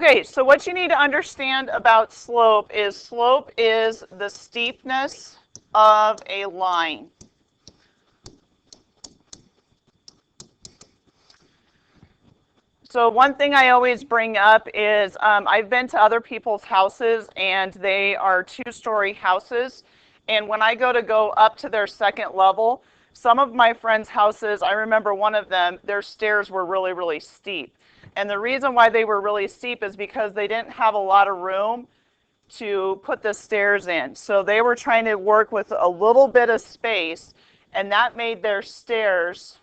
Okay, so what you need to understand about slope is the steepness of a line. So one thing I always bring up is I've been to other people's houses, and they are two-story houses. And when I go up to their second level, some of my friends' houses, I remember one of them, their stairs were really, really steep. And the reason why they were really steep is because they didn't have a lot of room to put the stairs in. So they were trying to work with a little bit of space, and that made their stairs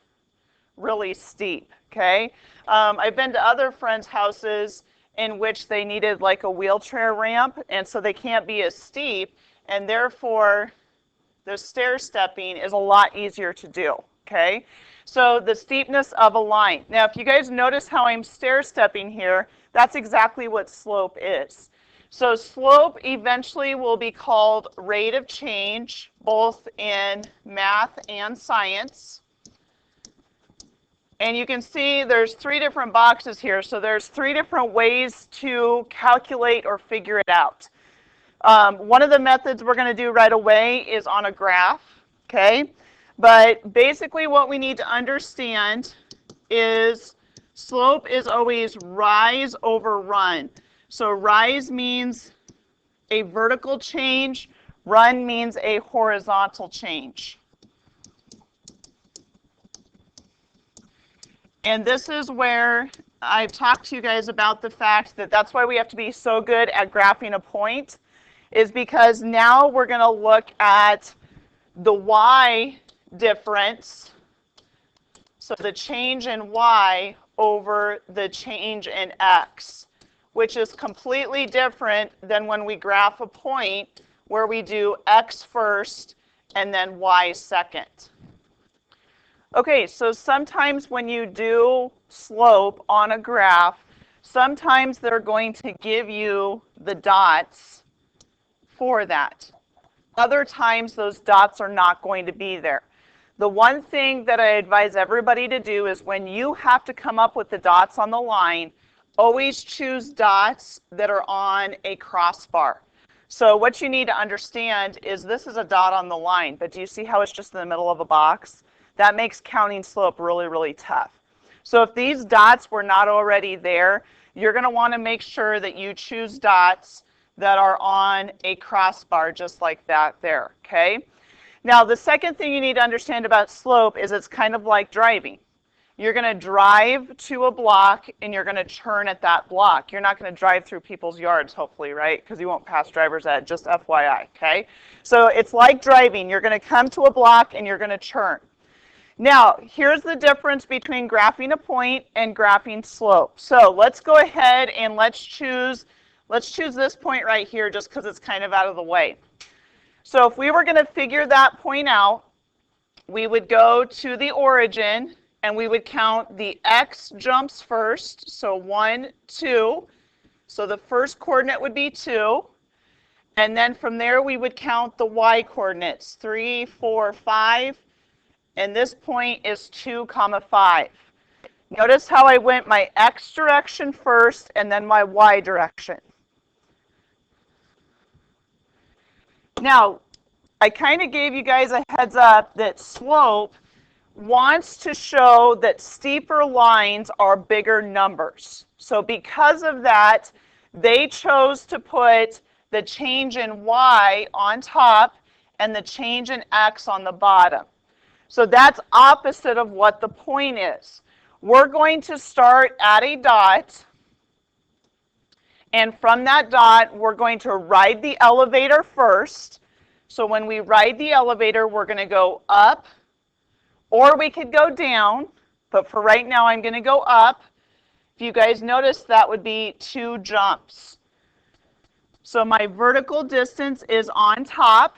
really steep, okay? I've been to other friends' houses in which they needed like a wheelchair ramp, and so they can't be as steep, and therefore the stair stepping is a lot easier to do, okay? So the steepness of a line. Now, if you guys notice how I'm stair stepping here, that's exactly what slope is. So slope eventually will be called rate of change, both in math and science. And you can see there's three different boxes here, so there's three different ways to calculate or figure it out. One of the methods we're going to do right away is on a graph, okay? But basically what we need to understand is slope is always rise over run. So rise means a vertical change, run means a horizontal change. And this is where I've talked to you guys about the fact that that's why we have to be so good at graphing a point, is because now we're going to look at the y difference, so the change in y over the change in x, which is completely different than when we graph a point where we do x first and then y second. Okay, so sometimes when you do slope on a graph, sometimes they're going to give you the dots for that. Other times those dots are not going to be there. The one thing that I advise everybody to do is when you have to come up with the dots on the line, always choose dots that are on a crossbar. So what you need to understand is this is a dot on the line, but do you see how it's just in the middle of a box? That makes counting slope really, really tough. So if these dots were not already there, you're going to want to make sure that you choose dots that are on a crossbar just like that there, okay? Now, the second thing you need to understand about slope is it's kind of like driving. You're going to drive to a block, and you're going to turn at that block. You're not going to drive through people's yards, hopefully, right? Because you won't pass driver's ed, just FYI, okay? So it's like driving. You're going to come to a block, and you're going to turn. Now, here's the difference between graphing a point and graphing slope. So let's go ahead and let's choose this point right here just because it's kind of out of the way. So if we were going to figure that point out, we would go to the origin and we would count the x jumps first. So 1, 2. So the first coordinate would be 2. And then from there we would count the y coordinates, 3, 4, 5. And this point is 2, 5. Notice how I went my x direction first and then my y direction. Now, I kind of gave you guys a heads up that slope wants to show that steeper lines are bigger numbers. So because of that, they chose to put the change in y on top and the change in x on the bottom. So that's opposite of what the point is. We're going to start at a dot, and from that dot, we're going to ride the elevator first. So when we ride the elevator, we're going to go up, or we could go down, but for right now, I'm going to go up. If you guys notice, that would be 2 jumps. So my vertical distance is on top.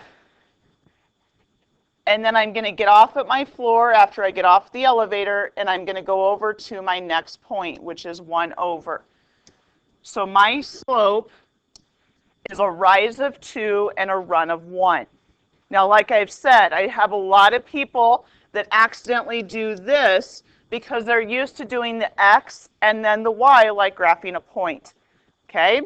And then I'm going to get off at my floor after I get off the elevator, and I'm going to go over to my next point, which is 1 over. So my slope is a rise of 2 and a run of 1. Now, like I've said, I have a lot of people that accidentally do this because they're used to doing the x and then the y like graphing a point. Okay?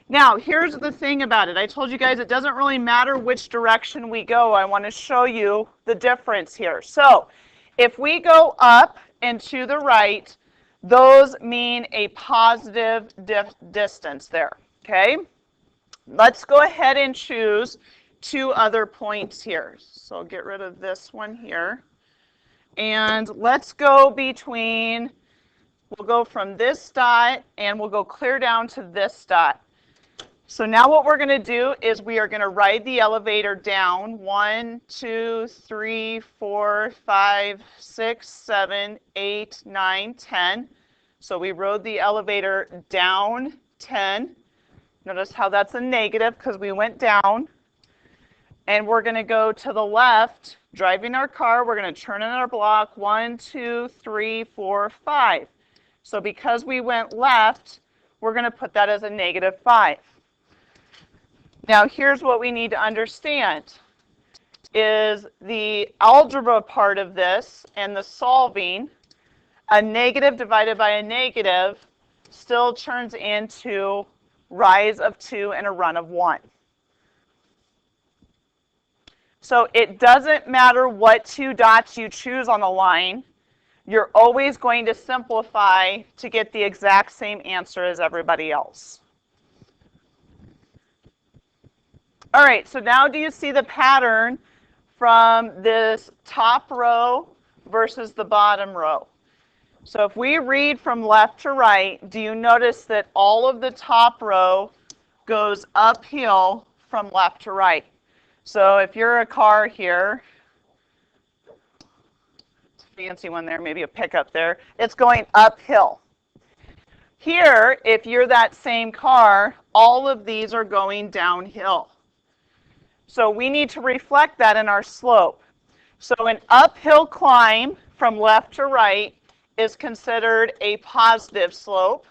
Now, here's the thing about it. I told you guys it doesn't really matter which direction we go. I want to show you the difference here. So, if we go up and to the right, those mean a positive distance there. Okay? Let's go ahead and choose two other points here. So, get rid of this one here. And let's go between, we'll go from this dot and we'll go clear down to this dot. So now what we're going to do is we are going to ride the elevator down 1, 2, 3, 4, 5, 6, 7, 8, 9, 10. So we rode the elevator down 10. Notice how that's a negative because we went down. And we're going to go to the left, driving our car. We're going to turn in our block 1, 2, 3, 4, 5. So because we went left, we're going to put that as a negative 5. Now, here's what we need to understand, is the algebra part of this and the solving, a negative divided by a negative still turns into rise of 2 and a run of 1. So it doesn't matter what two dots you choose on the line, you're always going to simplify to get the exact same answer as everybody else. All right, so now do you see the pattern from this top row versus the bottom row? So if we read from left to right, do you notice that all of the top row goes uphill from left to right? So if you're a car here, it's a fancy one there, maybe a pickup there, it's going uphill. Here, if you're that same car, all of these are going downhill. So we need to reflect that in our slope. So an uphill climb from left to right is considered a positive slope,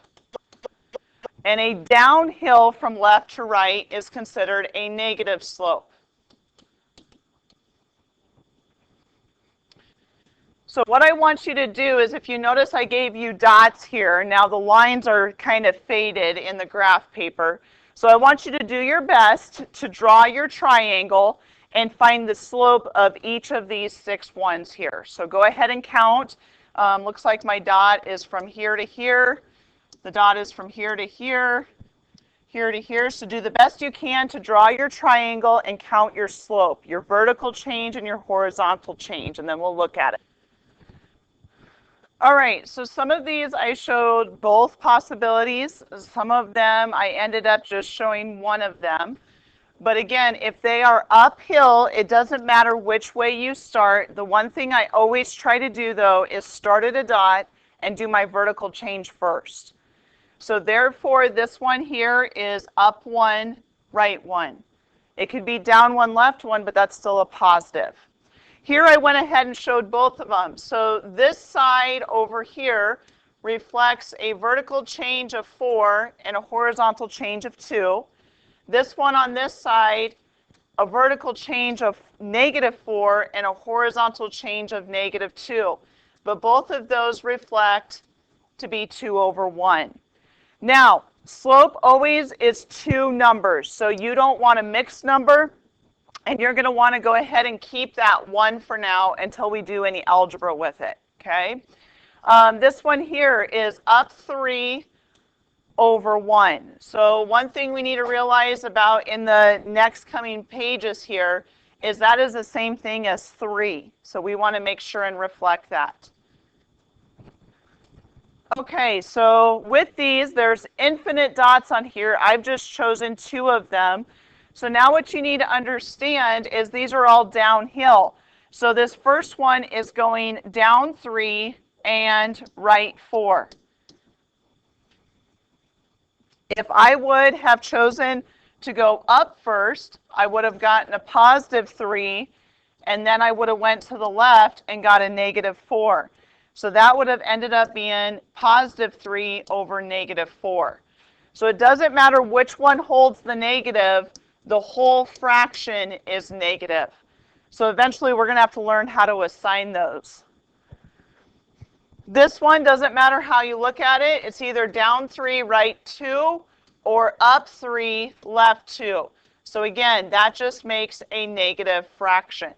and a downhill from left to right is considered a negative slope. So what I want you to do is, if you notice I gave you dots here, now the lines are kind of faded in the graph paper. So I want you to do your best to draw your triangle and find the slope of each of these 6 ones here. So go ahead and count. Looks like my dot is from here to here. The dot is from here to here, here to here. So do the best you can to draw your triangle and count your slope, your vertical change and your horizontal change, and then we'll look at it. All right, so some of these I showed both possibilities. Some of them I ended up just showing one of them. But again, if they are uphill, it doesn't matter which way you start. The one thing I always try to do, though, is start at a dot and do my vertical change first. So therefore, this one here is up 1, right 1. It could be down 1, left 1, but that's still a positive. Here I went ahead and showed both of them. So this side over here reflects a vertical change of 4 and a horizontal change of 2. This one on this side, a vertical change of -4 and a horizontal change of -2. But both of those reflect to be 2 over 1. Now, slope always is 2 numbers. So you don't want a mixed number. And you're going to want to go ahead and keep that 1 for now until we do any algebra with it, okay? This one here is up 3 over 1. So one thing we need to realize about in the next coming pages here is that is the same thing as 3. So we want to make sure and reflect that. Okay, so with these, there's infinite dots on here. I've just chosen 2 of them. So now what you need to understand is these are all downhill. So this first one is going down 3 and right 4. If I would have chosen to go up first, I would have gotten a positive 3, and then I would have went to the left and got a -4. So that would have ended up being positive 3 over -4. So it doesn't matter which one holds the negative, the whole fraction is negative. So eventually we're going to have to learn how to assign those. This one doesn't matter how you look at it. It's either down 3, right 2, or up 3, left 2. So again, that just makes a negative fraction.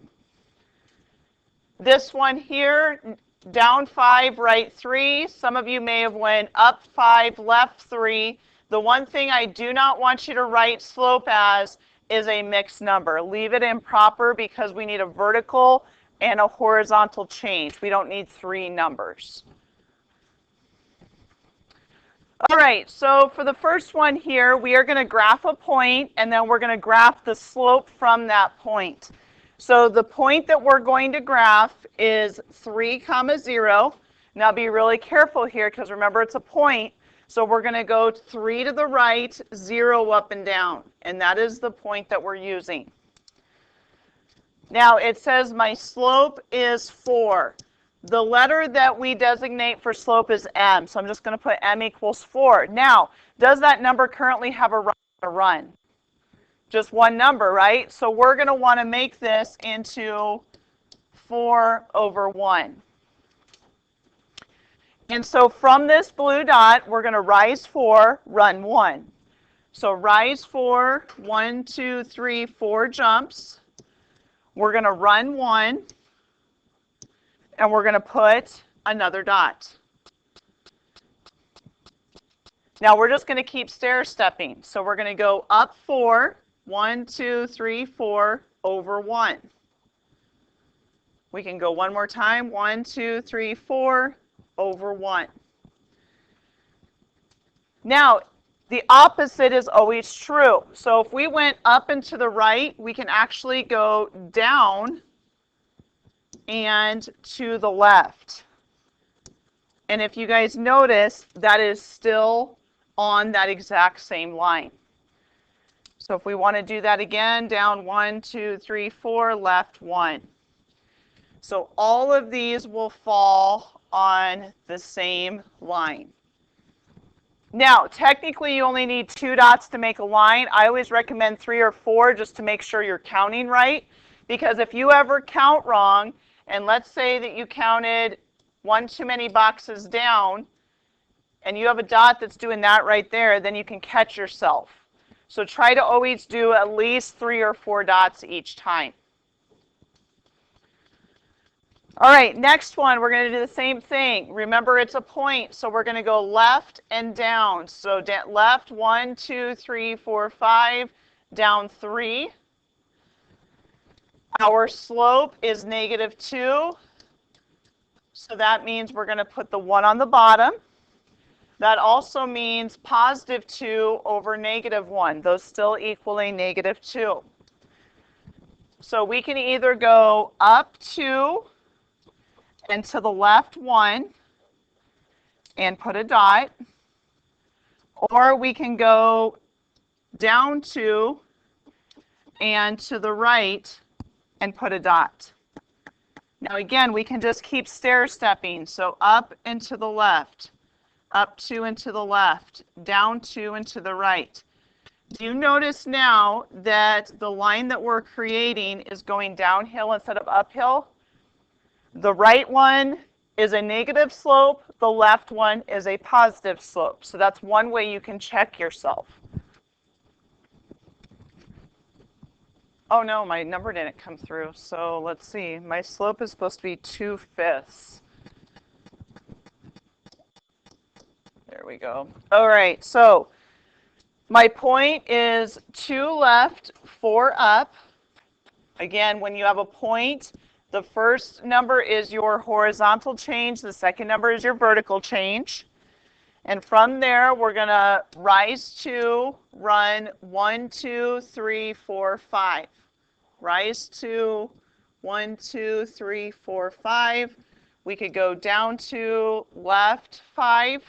This one here, down 5, right 3. Some of you may have went up 5, left 3. The one thing I do not want you to write slope as is a mixed number. Leave it improper because we need a vertical and a horizontal change. We don't need 3 numbers. All right, so for the first one here, we are going to graph a point, and then we're going to graph the slope from that point. So the point that we're going to graph is 3, 0. Now be really careful here because remember it's a point. So we're going to go 3 to the right, 0 up and down, and that is the point that we're using. Now it says my slope is 4. The letter that we designate for slope is m, so I'm just going to put m equals 4. Now, does that number currently have a run? Just one number, right? So we're going to want to make this into 4 over 1. And so from this blue dot, we're going to rise 4, run 1. So rise 4, 1, 2, 3, 4 jumps. We're going to run 1. And we're going to put another dot. Now we're just going to keep stair stepping. So we're going to go up 4, 1, 2, 3, 4 over 1. We can go one more time, 1, 2, 3, 4 over 1. Now the opposite is always true. So if we went up and to the right, we can actually go down and to the left. And if you guys notice, that is still on that exact same line. So if we want to do that again, down 1, 2, 3, 4, left 1. So all of these will fall on the same line. Now, technically you only need 2 dots to make a line. I always recommend 3 or 4 just to make sure you're counting right. Because if you ever count wrong, and let's say that you counted 1 too many boxes down, and you have a dot that's doing that right there, then you can catch yourself. So try to always do at least 3 or 4 dots each time. All right, next one, we're going to do the same thing. Remember, it's a point, so we're going to go left and down. So left, 1, 2, 3, 4, 5, down 3. Our slope is -2, so that means we're going to put the 1 on the bottom. That also means +2 over -1, those still equaling -2. So we can either go up 2 and to the left 1 and put a dot, or we can go down 2 and to the right and put a dot. Now again, we can just keep stair stepping. So up and to the left, up 2 and to the left, down 2 and to the right. Do you notice now that the line that we're creating is going downhill instead of uphill? The right one is a negative slope, the left one is a positive slope. So that's one way you can check yourself. Oh no, my number didn't come through. So let's see. My slope is supposed to be 2/5. There we go. All right, so my point is 2 left, 4 up. Again, when you have a point, the first number is your horizontal change. The second number is your vertical change. And from there, we're going to rise 2, run 1, 2, 3, 4, 5. Rise 2, 1, 2, 3, 4, 5. We could go down 2, left 5.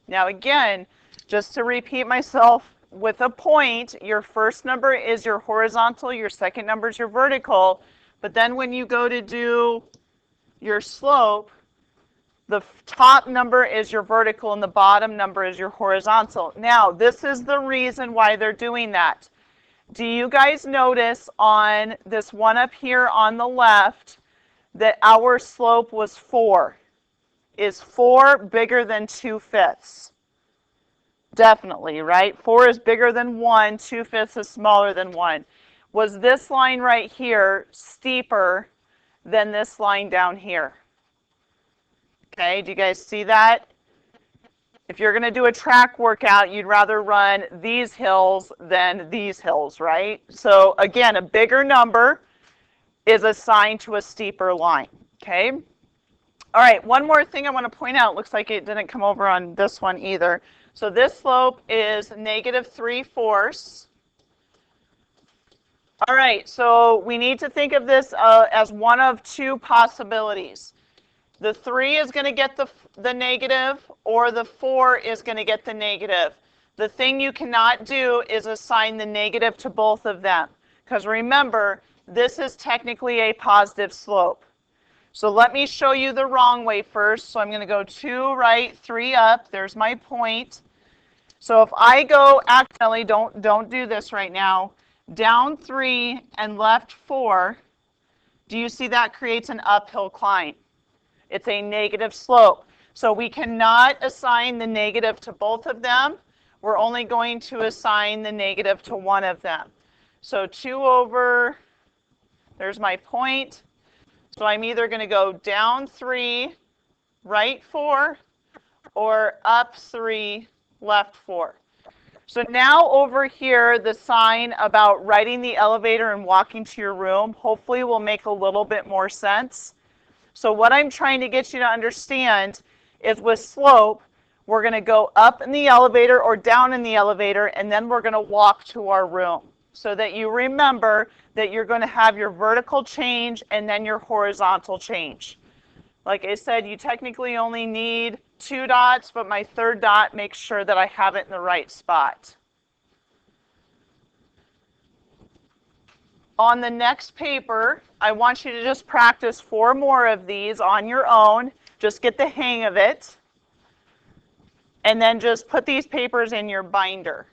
Now again, just to repeat myself, with a point, your first number is your horizontal, your second number is your vertical, but then when you go to do your slope, the top number is your vertical and the bottom number is your horizontal. Now, this is the reason why they're doing that. Do you guys notice on this one up here on the left that our slope was 4? Is 4 bigger than 2/5? Definitely, right? 4 is bigger than 1, 2/5 is smaller than 1. Was this line right here steeper than this line down here? Okay, do you guys see that? If you're going to do a track workout, you'd rather run these hills than these hills, right? So again, a bigger number is assigned to a steeper line, okay? All right, one more thing I want to point out. Looks like it didn't come over on this one either. So this slope is -3/4. All right, so we need to think of this as one of two possibilities. The 3 is going to get the negative, or the 4 is going to get the negative. The thing you cannot do is assign the negative to both of them, because remember, this is technically a positive slope. So let me show you the wrong way first. So I'm going to go 2 right, 3 up. There's my point. So if I go accidentally, don't do this right now, down 3 and left 4, do you see that creates an uphill climb? It's a negative slope. So we cannot assign the negative to both of them. We're only going to assign the negative to one of them. So 2 over, there's my point. So I'm either going to go down 3, right 4, or up 3, left 4. So now over here, the sign about riding the elevator and walking to your room hopefully will make a little bit more sense. So what I'm trying to get you to understand is with slope, we're going to go up in the elevator or down in the elevator, and then we're going to walk to our room, so that you remember that you're going to have your vertical change and then your horizontal change. Like I said, you technically only need 2 dots, but my third dot makes sure that I have it in the right spot. On the next paper, I want you to just practice 4 more of these on your own. Just get the hang of it. And then just put these papers in your binder.